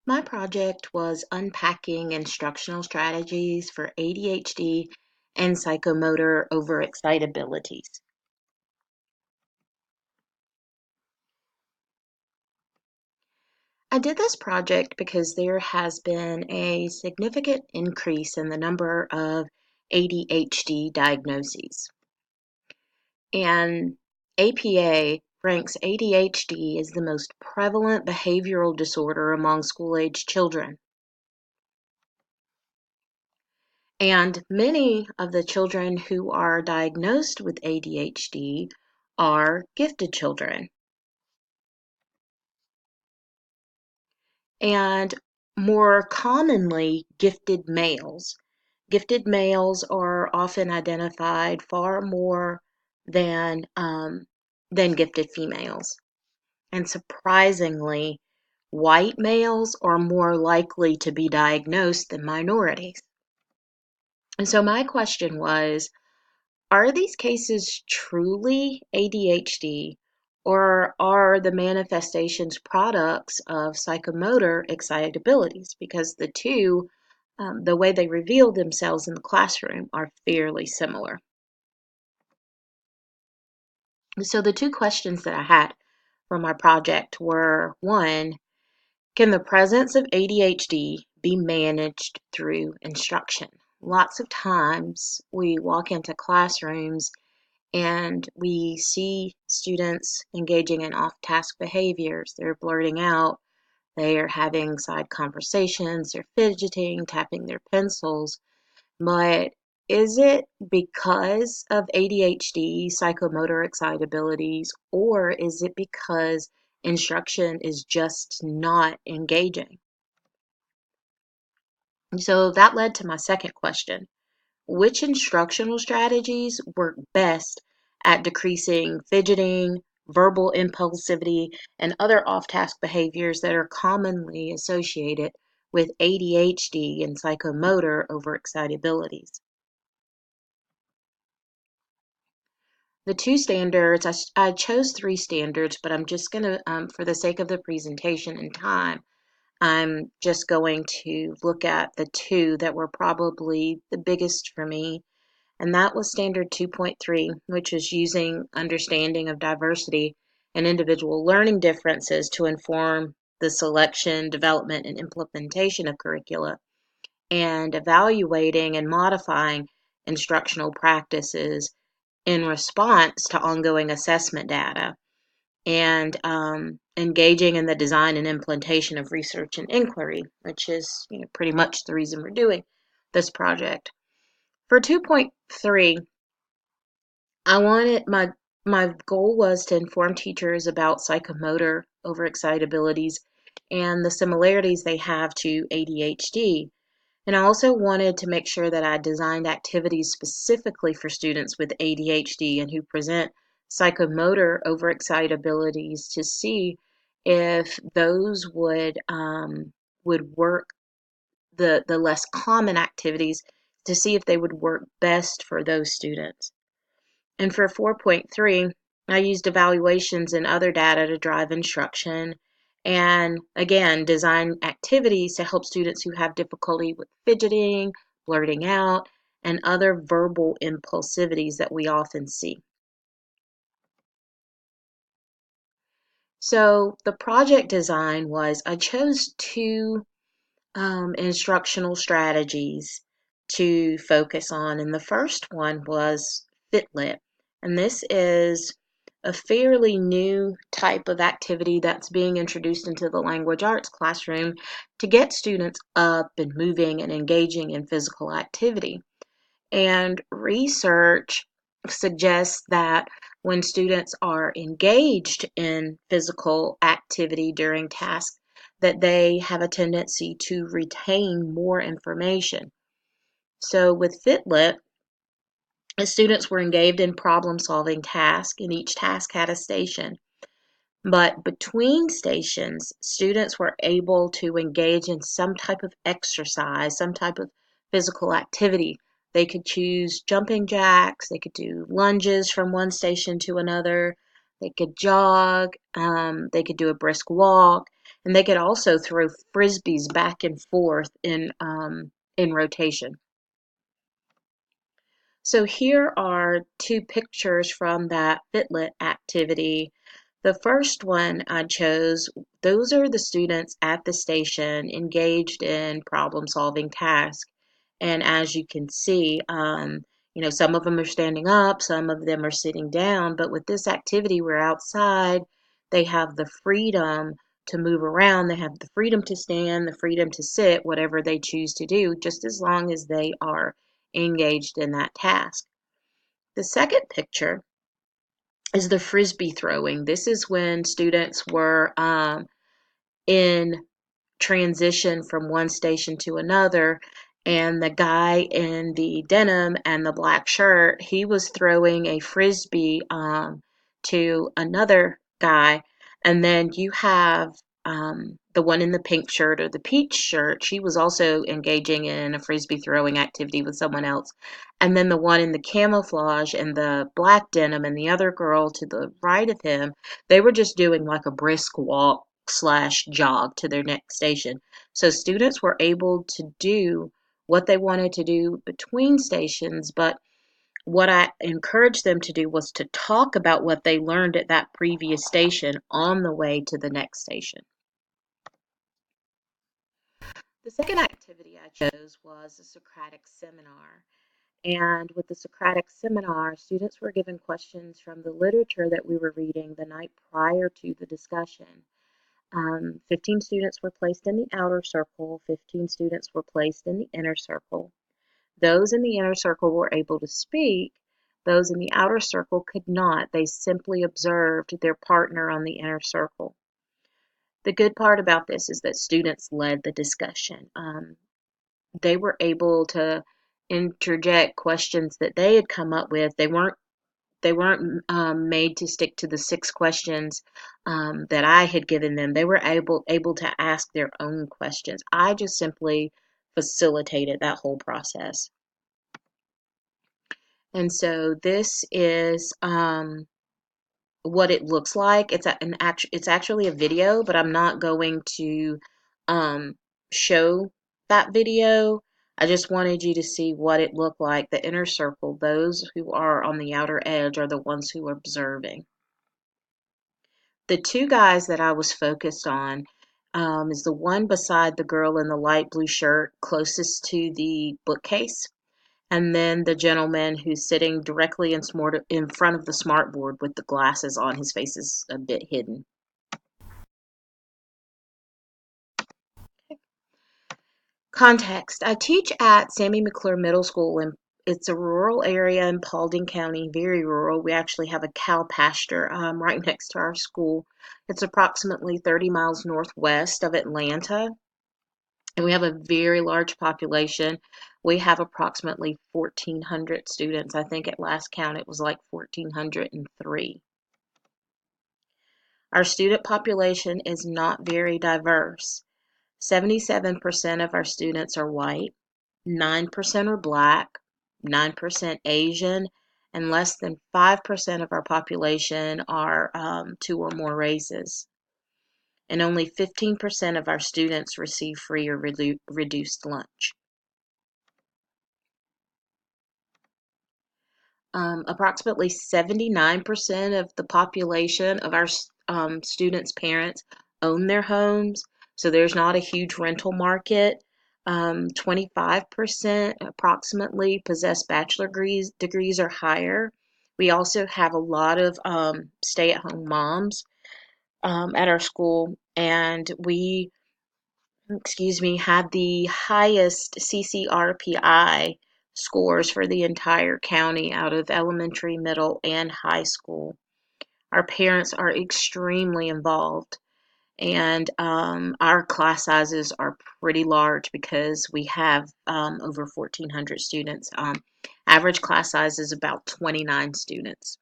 My project was unpacking instructional strategies for ADHD and psychomotor overexcitabilities. I did this project because there has been a significant increase in the number of ADHD diagnoses. And APA ranks ADHD as the most prevalent behavioral disorder among school-age children. And many of the children who are diagnosed with ADHD are gifted children. And more commonly, gifted males. Gifted males are often identified far more than gifted females. And surprisingly, white males are more likely to be diagnosed than minorities. And so my question was, are these cases truly ADHD, or are the manifestations products of psychomotor excitabilities? Because the two, the way they reveal themselves in the classroom, are fairly similar. So the two questions that I had from my project were, one, can the presence of ADHD be managed through instruction? Lots of times we walk into classrooms and we see students engaging in off-task behaviors. They're blurting out, they're having side conversations, they're fidgeting, tapping their pencils. But is it because of ADHD, psychomotor excitabilities, or is it because instruction is just not engaging? So that led to my second question. Which instructional strategies work best at decreasing fidgeting, verbal impulsivity, and other off-task behaviors that are commonly associated with ADHD and psychomotor overexcitabilities? The two standards, I chose three standards, but I'm just going to, for the sake of the presentation and time, I'm just going to look at the two that were probably the biggest for me. And that was standard 2.3, which is using understanding of diversity and individual learning differences to inform the selection, development, and implementation of curricula, and evaluating and modifying instructional practices in response to ongoing assessment data, and engaging in the design and implementation of research and inquiry, which is pretty much the reason we're doing this project. For 2.3, I wanted my goal was to inform teachers about psychomotor overexcitabilities and the similarities they have to ADHD. And I also wanted to make sure that I designed activities specifically for students with ADHD and who present psychomotor overexcitabilities to see if those would work, the less common activities, to see if they would work best for those students. And for 4.3, I used evaluations and other data to drive instruction, and again, design activities to help students who have difficulty with fidgeting, blurting out, and other verbal impulsivities that we often see. So the project design was, I chose two instructional strategies to focus on. And the first one was FitLit. And this is a fairly new type of activity that's being introduced into the language arts classroom to get students up and moving and engaging in physical activity. And research suggests that when students are engaged in physical activity during tasks, that they have a tendency to retain more information. So with FitLit, the students were engaged in problem-solving tasks, and each task had a station. But between stations, students were able to engage in some type of exercise, some type of physical activity. They could choose jumping jacks, they could do lunges from one station to another, they could jog, they could do a brisk walk, And they could also throw frisbees back and forth in rotation. So here are two pictures from that Fitlet activity. The first one I chose, those are the students at the station engaged in problem-solving tasks. And as you can see, some of them are standing up, some of them are sitting down, but with this activity, we're outside. They have the freedom to move around. They have the freedom to stand, the freedom to sit, whatever they choose to do, just as long as they are engaged in that task. The second picture is the frisbee throwing. This is when students were in transition from one station to another, and the guy in the denim and the black shirt, he was throwing a frisbee to another guy. And then you have the one in the pink shirt or the peach shirt, she was also engaging in a frisbee throwing activity with someone else. And then the one in the camouflage and the black denim and the other girl to the right of him, they were just doing like a brisk walk slash jog to their next station. So students were able to do what they wanted to do between stations, but what I encouraged them to do was to talk about what they learned at that previous station on the way to the next station. The second activity I chose was the Socratic seminar. And with the Socratic seminar, students were given questions from the literature that we were reading the night prior to the discussion. 15 students were placed in the outer circle, 15 students were placed in the inner circle. Those in the inner circle were able to speak. Those in the outer circle could not. They simply observed their partner on the inner circle. The good part about this is that students led the discussion. They were able to interject questions that they had come up with. They weren't made to stick to the 6 questions that I had given them. They were able to ask their own questions. I just simply facilitated that whole process. And so this is what it looks like. It's actually a video, but I'm not going to show that video. I just wanted you to see what it looked like. The inner circle, those who are on the outer edge are the ones who are observing. The two guys that I was focused on is the one beside the girl in the light blue shirt closest to the bookcase, and then the gentleman who's sitting directly in front of the smartboard with the glasses on. His face is a bit hidden. Context. I teach at Sammy McClure Middle School, and it's a rural area in Paulding County, very rural. We actually have a cow pasture right next to our school. It's approximately 30 miles northwest of Atlanta, and we have a very large population. We have approximately 1,400 students. I think at last count it was like 1,403. Our student population is not very diverse. 77% of our students are white, 9% are black, 9% Asian, and less than 5% of our population are 2 or more races. And only 15% of our students receive free or reduced lunch. Approximately 79% of the population of our students' parents own their homes, so there's not a huge rental market. 25% approximately possess bachelor degrees or higher. We also have a lot of stay-at-home moms at our school, and we had the highest CCRPI scores for the entire county out of elementary, middle, and high school. Our parents are extremely involved, and our class sizes are pretty large because we have over 1,400 students. Average class size is about 29 students.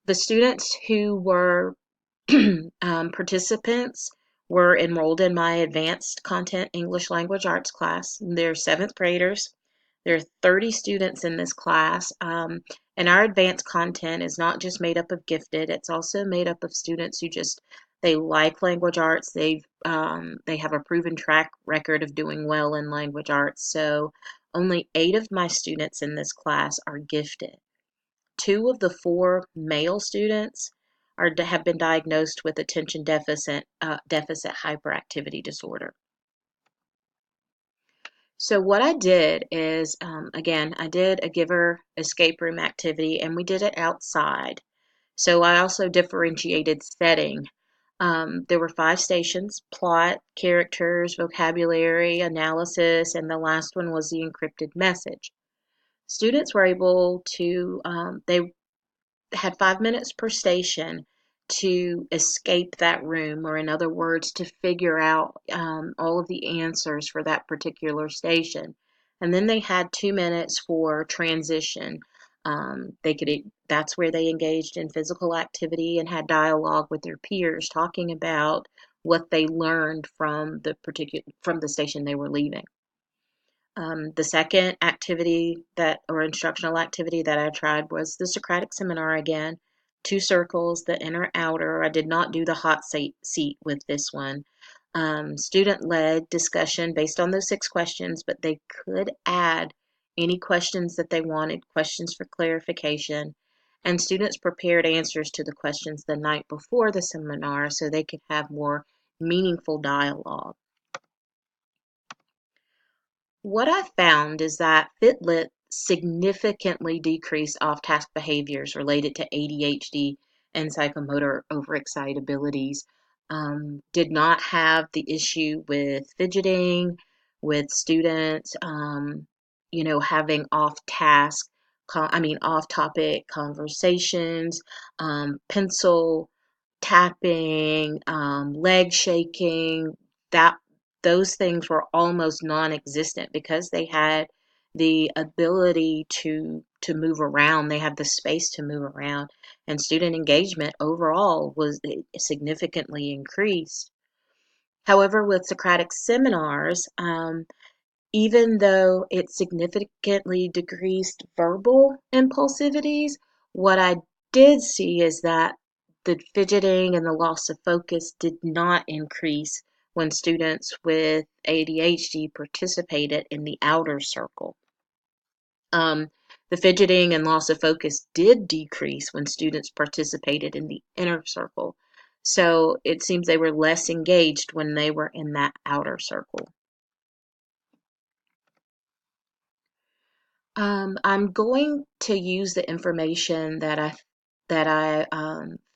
The students who were participants were enrolled in my advanced content English language arts class. They're 7th graders. There are 30 students in this class, and our advanced content is not just made up of gifted, it's also made up of students who just They like language arts. They have a proven track record of doing well in language arts. So only 8 of my students in this class are gifted. 2 of the 4 male students have been diagnosed with attention deficit hyperactivity disorder. So what I did is, again, I did a giver escape room activity, and we did it outside. So I also differentiated setting. There were 5 stations: plot, characters, vocabulary, analysis, and the last one was the encrypted message. Students were able to, they had 5 minutes per station to escape that room, or in other words, to figure out all of the answers for that particular station. And then they had 2 minutes for transition. That's where they engaged in physical activity and had dialogue with their peers, talking about what they learned from the station they were leaving. The second activity or instructional activity that I tried was the Socratic seminar again. 2 circles, the inner outer. I did not do the hot seat with this one. Student-led discussion based on those 6 questions, but they could add any questions that they wanted, questions for clarification. And students prepared answers to the questions the night before the seminar so they could have more meaningful dialogue. What I found is that Fitlit significantly decreased off-task behaviors related to ADHD and psychomotor overexcitabilities. Did not have the issue with fidgeting, with students, having off-topic conversations, pencil tapping, leg shaking. That those things were almost non-existent because they had the ability to move around. They had the space to move around, and student engagement overall was significantly increased. However, with Socratic seminars, even though it significantly decreased verbal impulsivities, what I did see is that the fidgeting and the loss of focus did not increase when students with ADHD participated in the outer circle. The fidgeting and loss of focus did decrease when students participated in the inner circle. So it seems they were less engaged when they were in that outer circle. I'm going to use the information that I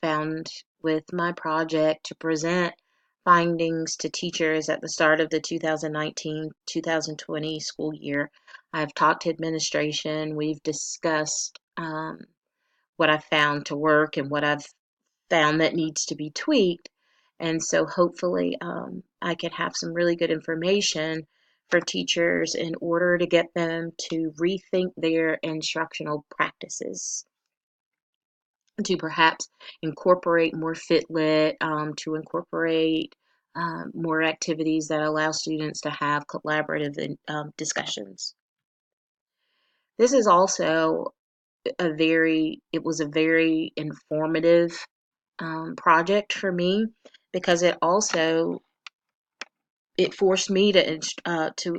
found with my project to present findings to teachers at the start of the 2019-2020 school year. I've talked to administration. We've discussed what I've found to work and what I've found that needs to be tweaked. And so hopefully I can have some really good information for teachers in order to get them to rethink their instructional practices, to perhaps incorporate more FitLit, to incorporate more activities that allow students to have collaborative discussions. This is also it was a very informative project for me, because it forced me to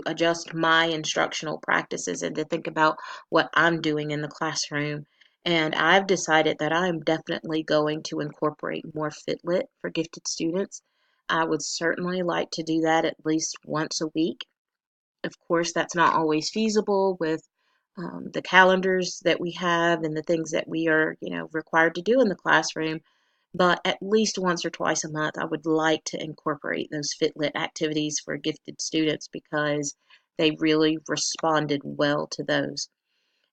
adjust my instructional practices and to think about what I'm doing in the classroom. And I've decided that I'm definitely going to incorporate more FitLit for gifted students. I would certainly like to do that at least once a week. Of course, that's not always feasible with the calendars that we have and the things that we are, required to do in the classroom. But at least once or twice a month, I would like to incorporate those FitLit activities for gifted students because they really responded well to those.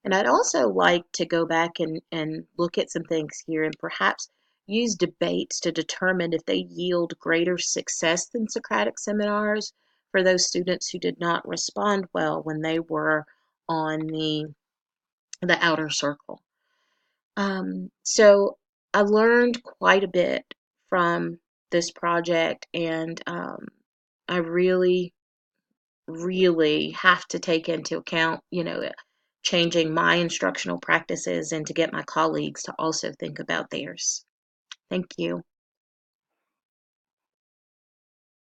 And I'd also like to go back and look at some things here and perhaps use debates to determine if they yield greater success than Socratic seminars for those students who did not respond well when they were on the outer circle. So I learned quite a bit from this project, and I really, really have to take into account, changing my instructional practices and to get my colleagues to also think about theirs. Thank you.